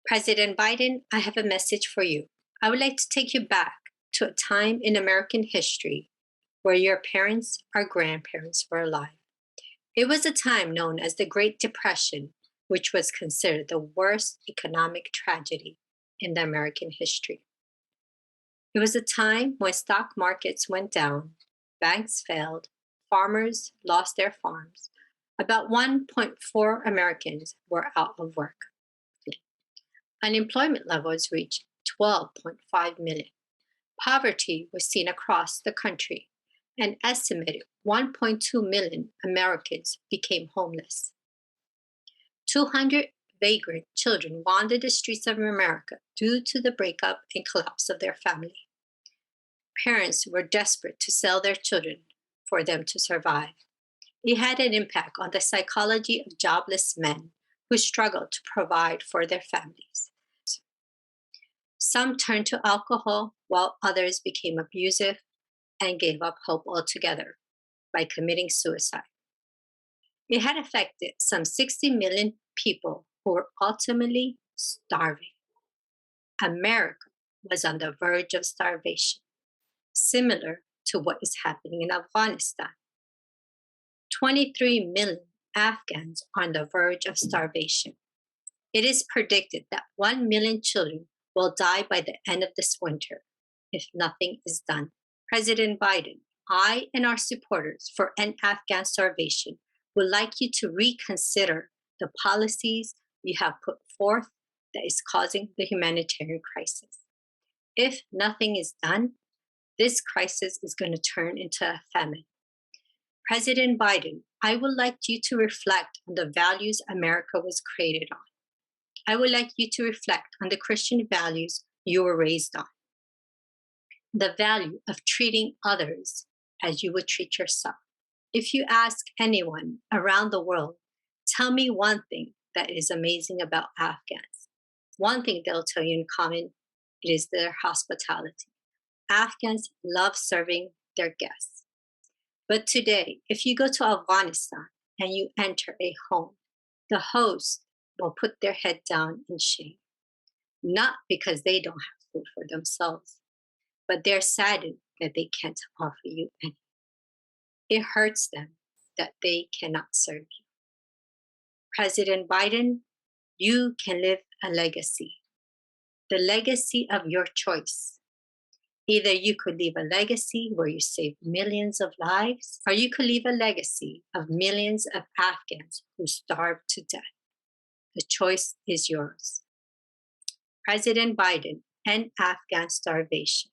President Biden, I have a message for you. I would like to take you back to a time in American history where your parents or grandparents were alive. It was a time known as the Great Depression, which was considered the worst economic tragedy in the American history. It was a time when stock markets went down, banks failed, farmers lost their farms. About 1.4 Americans were out of work. Unemployment levels reached 12.5 million. Poverty was seen across the country. An estimated 1.2 million Americans became homeless. 200 vagrant children wandered the streets of America due to the breakup and collapse of their family. Parents were desperate to sell their children for them to survive. It had an impact on the psychology of jobless men who struggled to provide for their families. Some turned to alcohol, while others became abusive and gave up hope altogether by committing suicide. It had affected some 60 million people who were ultimately starving. America was on the verge of starvation, similar to what is happening in Afghanistan. 23 million Afghans are on the verge of starvation. It is predicted that 1 million children will die by the end of this winter if nothing is done. President Biden, I and our supporters for End Afghan Starvation would like you to reconsider the policies you have put forth that is causing the humanitarian crisis. If nothing is done, this crisis is going to turn into a famine. President Biden, I would like you to reflect on the values America was created on. I would like you to reflect on the Christian values you were raised on. The value of treating others as you would treat yourself. If you ask anyone around the world, tell me one thing that is amazing about Afghans. One thing they'll tell you in common, it is their hospitality. Afghans love serving their guests. But today, if you go to Afghanistan and you enter a home, the host will put their head down in shame, not because they don't have food for themselves, but they're saddened that they can't offer you any. It hurts them that they cannot serve you. President Biden, you can live a legacy, the legacy of your choice. Either you could leave a legacy where you saved millions of lives, or you could leave a legacy of millions of Afghans who starved to death. The choice is yours. President Biden, end Afghan starvation.